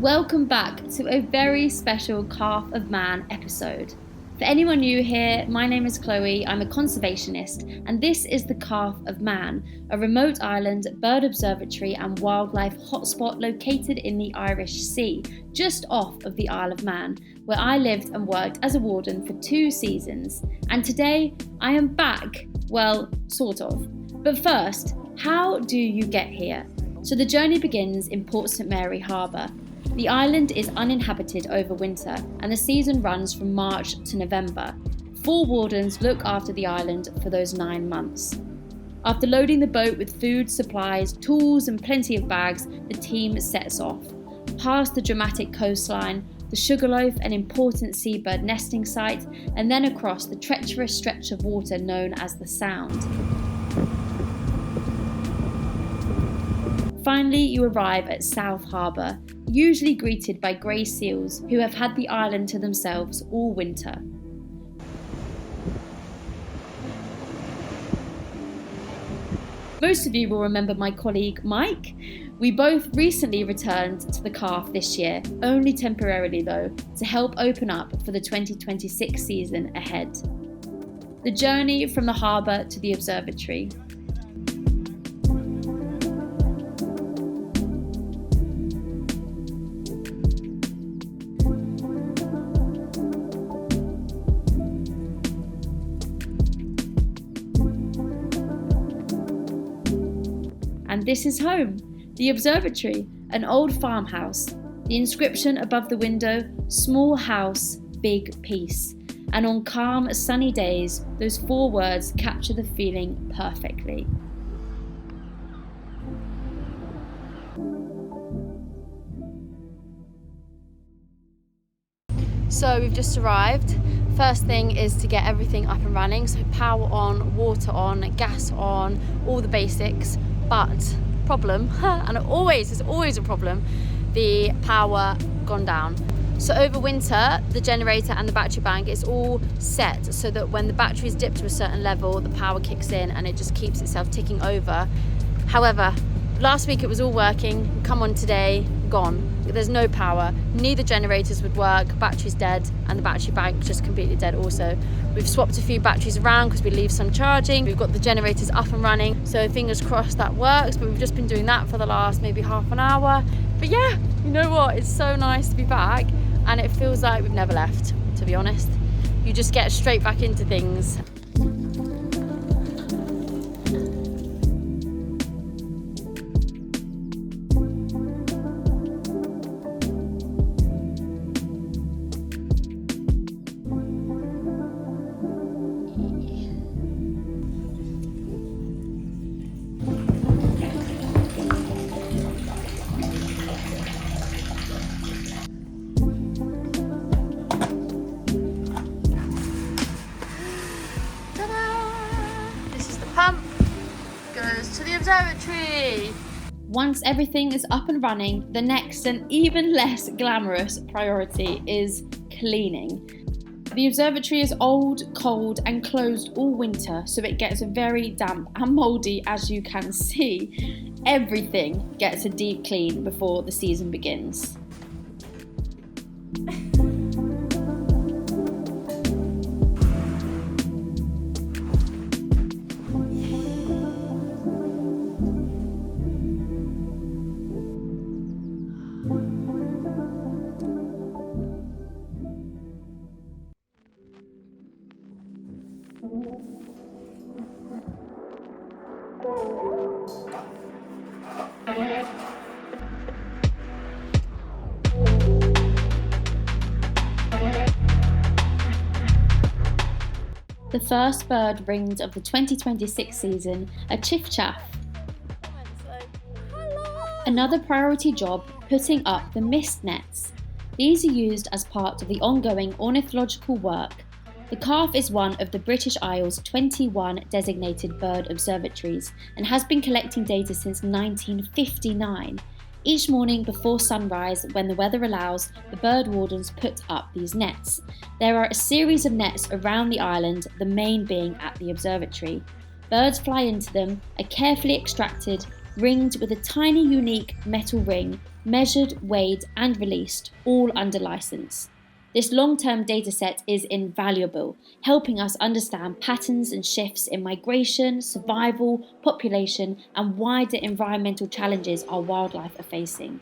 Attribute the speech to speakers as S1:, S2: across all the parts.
S1: Welcome back to a very special Calf of Man episode. For anyone new here, my name is Chloe, I'm a conservationist, and this is the Calf of Man, a remote island, bird observatory and wildlife hotspot located in the Irish Sea, just off of the Isle of Man, where I lived and worked as a warden for 2 seasons. And today, I am back, well, sort of. But first, how do you get here? So the journey begins in Port St Mary Harbour. The island is uninhabited over winter and the season runs from March to November. 4 wardens look after the island for those 9 months. After loading the boat with food, supplies, tools and plenty of bags, the team sets off. Past the dramatic coastline, the Sugarloaf, an important seabird nesting site, and then across the treacherous stretch of water known as the Sound. Finally, you arrive at South Harbour, usually greeted by grey seals who have had the island to themselves all winter. Most of you will remember my colleague Mike. We both recently returned to the Calf this year, only temporarily though, to help open up for the 2026 season ahead. The journey from the harbour to the observatory. And this is home, the observatory, an old farmhouse. The inscription above the window, small house, big peace. And on calm, sunny days, those 4 words capture the feeling perfectly. So we've just arrived. First thing is to get everything up and running. So power on, water on, gas on, all the basics. But problem, and it's always a problem, the power gone down. So over winter, the generator and the battery bank is all set so that when the batteries dip to a certain level, the power kicks in and it just keeps itself ticking over. However, last week it was all working, come on today, gone. There's no power, neither generators would work, battery's dead, and the battery bank just completely dead also. We've swapped a few batteries around because we leave some charging. We've got the generators up and running, so fingers crossed that works, but we've just been doing that for the last maybe half an hour. But yeah, you know what, it's so nice to be back, and it feels like we've never left, to be honest. You just get straight back into things. Pump goes to the observatory. Once everything is up and running, the next and even less glamorous priority is cleaning. The observatory is old, cold and closed all winter, so it gets very damp and mouldy, as you can see. Everything gets a deep clean before the season begins. The first bird ringed of the 2026 season, a chiff-chaff. Another priority job, putting up the mist nets. These are used as part of the ongoing ornithological work. The Calf is one of the British Isles' 21 designated bird observatories and has been collecting data since 1959. Each morning before sunrise, when the weather allows, the bird wardens put up these nets. There are a series of nets around the island, the main being at the observatory. Birds fly into them, are carefully extracted, ringed with a tiny unique metal ring, measured, weighed and released, all under licence. This long-term dataset is invaluable, helping us understand patterns and shifts in migration, survival, population and wider environmental challenges our wildlife are facing.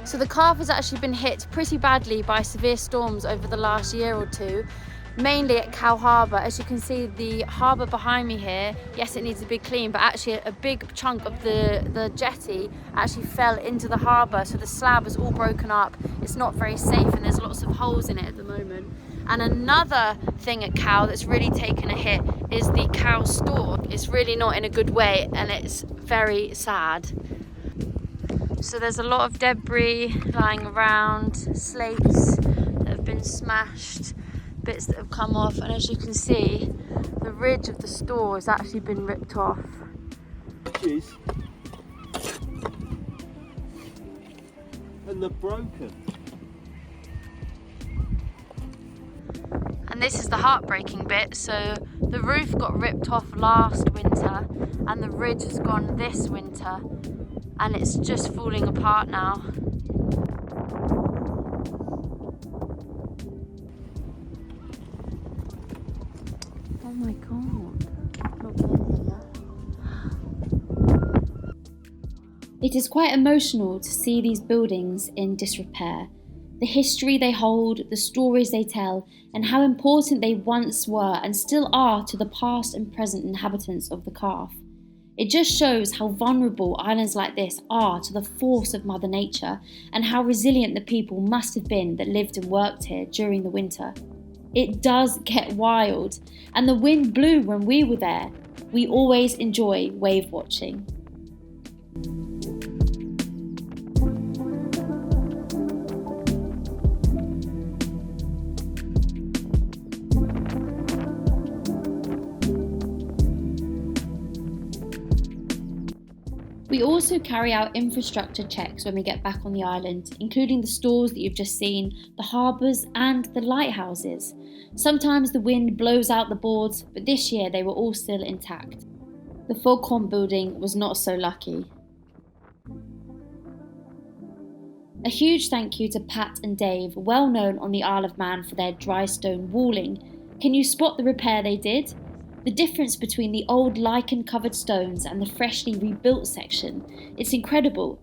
S1: So the calf has actually been hit pretty badly by severe storms over the last year or two, mainly at Cow Harbour. As you can see, the harbour behind me here, yes, it needs to be clean, but actually a big chunk of the jetty actually fell into the harbour, so the slab is all broken up. It's not very safe and there's lots of holes in it at the moment. And another thing at Cow that's really taken a hit is the cow store. It's really not in a good way and it's very sad. So there's a lot of debris lying around, slates that have been smashed, bits that have come off, and as you can see, the ridge of the store has actually been ripped off.
S2: Jeez. And they're broken.
S1: And this is the heartbreaking bit. So the roof got ripped off last winter and the ridge has gone this winter. And it's just falling apart now. Oh my god. It is quite emotional to see these buildings in disrepair. The history they hold, the stories they tell, and how important they once were and still are to the past and present inhabitants of the Calf. It just shows how vulnerable islands like this are to the force of Mother Nature and how resilient the people must have been that lived and worked here during the winter. It does get wild, and the wind blew when we were there. We always enjoy wave watching. We also carry out infrastructure checks when we get back on the island, including the stores that you've just seen, the harbours and the lighthouses. Sometimes the wind blows out the boards, but this year they were all still intact. The Foghorn building was not so lucky. A huge thank you to Pat and Dave, well known on the Isle of Man for their dry stone walling. Can you spot the repair they did? The difference between the old lichen-covered stones and the freshly rebuilt section, it's incredible.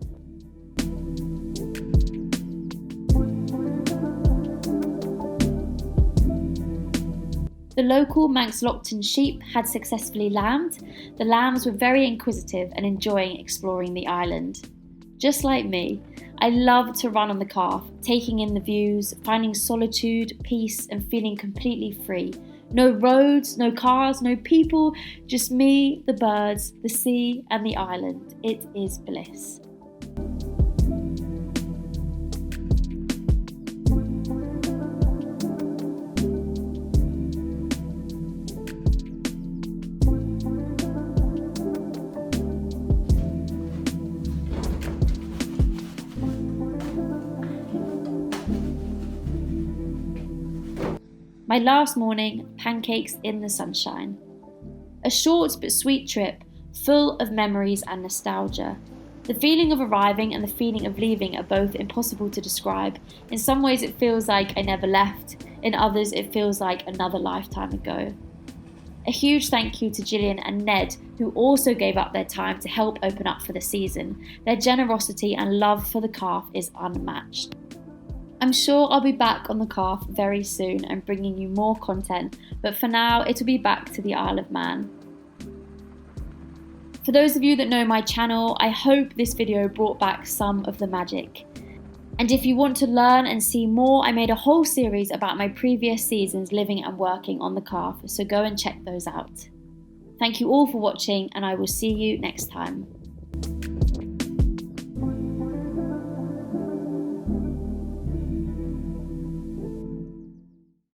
S1: The local Manx Lockton sheep had successfully lambed. The lambs were very inquisitive and enjoying exploring the island. Just like me, I love to run on the Calf, taking in the views, finding solitude, peace and feeling completely free. No roads, no cars, no people, just me, the birds, the sea and the island. It is bliss. My last morning, pancakes in the sunshine. A short but sweet trip, full of memories and nostalgia. The feeling of arriving and the feeling of leaving are both impossible to describe. In some ways it feels like I never left, in others it feels like another lifetime ago. A huge thank you to Gillian and Ned, who also gave up their time to help open up for the season. Their generosity and love for the Calf is unmatched. I'm sure I'll be back on the Calf very soon and bringing you more content, but for now it'll be back to the Isle of Man. For those of you that know my channel, I hope this video brought back some of the magic. And if you want to learn and see more, I made a whole series about my previous seasons living and working on the calf, so go and check those out. Thank you all for watching, and I will see you next time.